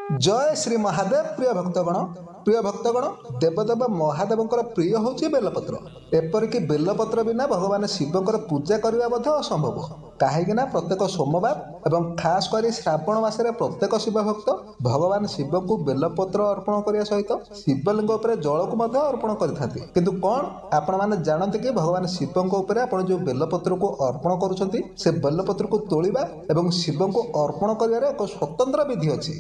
जय श्री महादेव। प्रिय भक्तगण देवदेव महादेवंकर प्रिय होची बेलपत्र। एपरिक बेलपत्र बिना भगवान शिवंकर पूजा करने असंभव कहीं प्रत्येक सोमवार एवं खास कर श्रावण मासरे प्रत्येक शिव भक्त भगवान शिव को बेलपत्र अर्पण करने सहित शिवलिंग जल को अर्पण करते। किंतु कौन आपण मैंने जानते कि भगवान शिवों जो बेलपत्र को अर्पण करुँच से बेलपत्र को तोड़ा और शिव को अर्पण कर एक स्वतंत्र विधि अच्छी।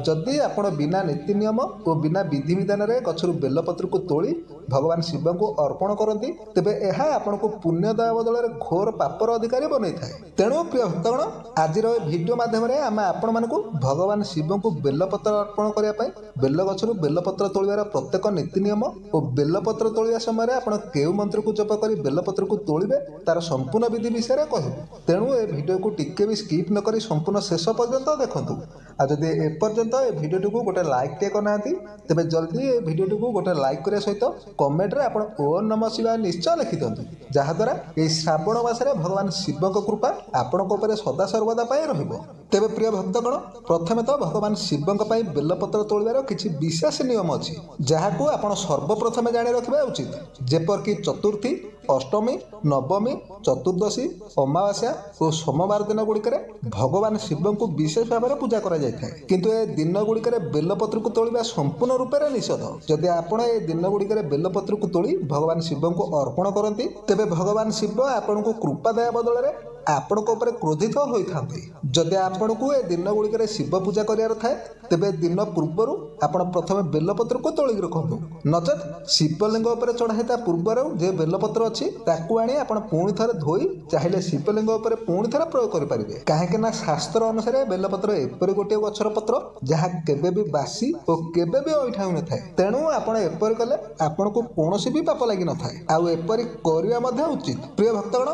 जदि आपण बिना नीति नियम और बिना विधि विधान गचर बेलपत्र को तोड़ी भगवान शिव को अर्पण करती तेबे यह आपण को पुण्यदाय बदल घोर पापर अधिकारी बनई थाए। तेणु प्रिय भक्तगण आज भिडियो माध्यम आम आपण मानक भगवान शिव को बेलपत्र अर्पण करने बेल गचर बेलपत्र तोड़ार प्रत्येक नीति नियम और बेलपत्र तोड़ा समय आप केउ मंत्र को जप कर बेलपत्र को तोड़े तार संपूर्ण विधि विषय कहूँ। तेणु ए भिडियो को टिके भी स्किप न करी संपूर्ण शेष पर्यंत देखूँ। आदि एपर्यंत ए भिडियो को गोटे लाइक टे करना तेज जल्दी ए भिडियो को गोटे लाइक करने सहित कमेंट रे आपण ओम नमः शिवाय निश्चय लिखि दिंतु जहाद्वारा ये श्रावण मासरे भगवान शिव कृपा आपण सदा सर्वदा रहिबो। तेबे प्रिय भक्तगण प्रथमे तो भगवान शिव बेलपत्र तोड़ार किसी विशेष नियम अच्छी जहाँ को आप सर्वप्रथमे जाणी रखा उचित। जेपरकि चतुर्थी अष्टमी नवमी चतुर्दशी अमावास्या और सोमवार दिन गुड़िक भगवान शिव को विशेष भाव में पूजा करा जाए। किंतु ए दिन गुड़िक बेलपत्र को तोड़ा संपूर्ण रूप से निषेध। जदि आपण ए दिन गुड़िक बेलपत्र को तोड़ी भगवान शिव को अर्पण करती तेबे भगवान शिव आपण को कृपा दया बदल में आपण क्रोधित होता। जदि आपण को ए दिन गुड़िक शिव पूजा करार थाए तेबे दिन पूर्वर आपण प्रथम बेलपत्र को तोड़ रखु नचेत शिवलिंग चढ़ाईता पूर्वर जो बेलपत्र अच्छी ताकू आनी आपण पुणी थे धोई चाहिए शिवलिंग पुणी थे प्रयोग करेंगे। कहीं शास्त्र अनुसार बेलपत्र एपरी गोटे गछर पत्र जहाँ केबे भी बासी और केबे भी अईठा हो न थाए। तेणु आपण एपरी कले आपण को कौन भी पाप लगी न थाए आउ एपरी करवा उचित। प्रिय भक्तगण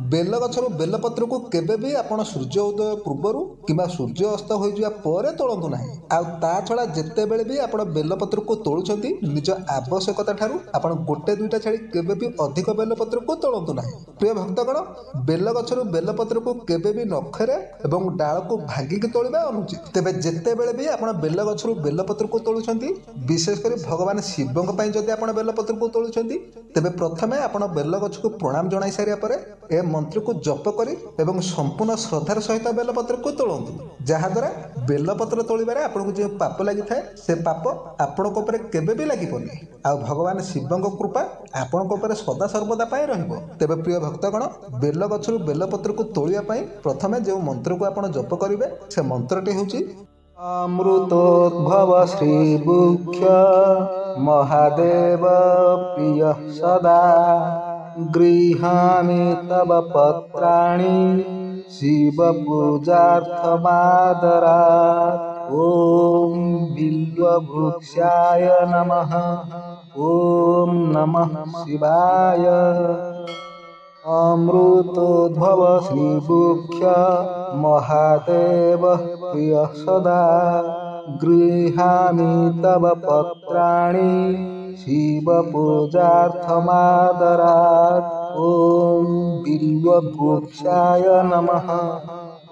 बेल गछर बेलपत्र को केबे भी आपण सूर्य उदय पूर्वर किंबा सूर्य अस्त हो जावा तोड़ू ना। आउ ता छड़ा जिते बेले भी आपण बेलपत्र को तोड़ुछंती निज आवश्यकता ठारू आपण गोटे दुईटा छाड़ी केबे भी अधिक बेलपत्र को तोड़ू ना। प्रिय भक्तगण बेल गछर बेलपत्र को केबे भी नखरे एवं डाल को भांगिक तोड़ा अनुचित। तेबे जिते बेले भी आपण बेल गछर बेलपत्र को तोड़ुछंती विशेषकर भगवान शिवों जदि आपण बेलपत्र को तोड़ुछंती तेबे प्रथमे आपण बेल गछ को प्रणाम जणाई सारिया परे ए मंत्र को जप करी एवं संपूर्ण श्रद्धार सहित बेलपत्र को तोड़ू जहाद्वारा बेलपत्र तोड़े आपको जो पाप लगी थाए से पाप आपण केबे भी लगे आ भगवान शिवों कृपा आपण सदा सर्वदा रहिबो। तेबे प्रिय भक्तगण बेल गछरु बेलपत्र को तोड़ाई प्रथमे जो मंत्र को आपण जप करेंगे से मंत्रटी होची अमृतोद्भव श्री मुख्य महादेव प्रिय सदा गृहामि तव पत्राणि शिव पूजार्थमादरात्। ओम बिल्ववृक्षाय नमः। ओम नमः शिवाय। अमृतोद्भव श्रीमुख्य महादेव प्रिय सदा गृहामि तव पत्राणि शिव पूजार्थमादरात्। ओम बिल्ववृक्षाय नमः।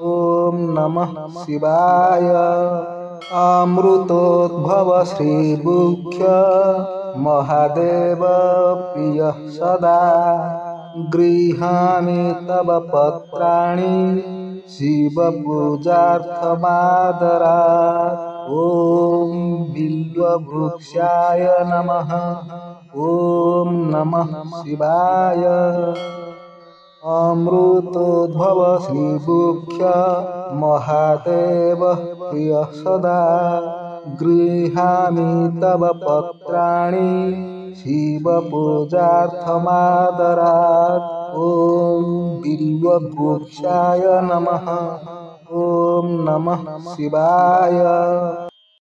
ओम नमः शिवाय। अमृतोद्भव श्रीमुख्य महादेव प्रिय सदा गृहामि तव पत्राणि शिव पूजार्थमादरात्। ओम बिल्ववृक्षाय नमः। ओम नमः शिवाय। अमृतोद्भव श्रीमुख्य महादेव प्रिय सदा गृहामि तव पत्राणि शिव पूजार्थमादरात्। ओम बिल्ववृक्षाय नमः। ओम नमः शिवाय।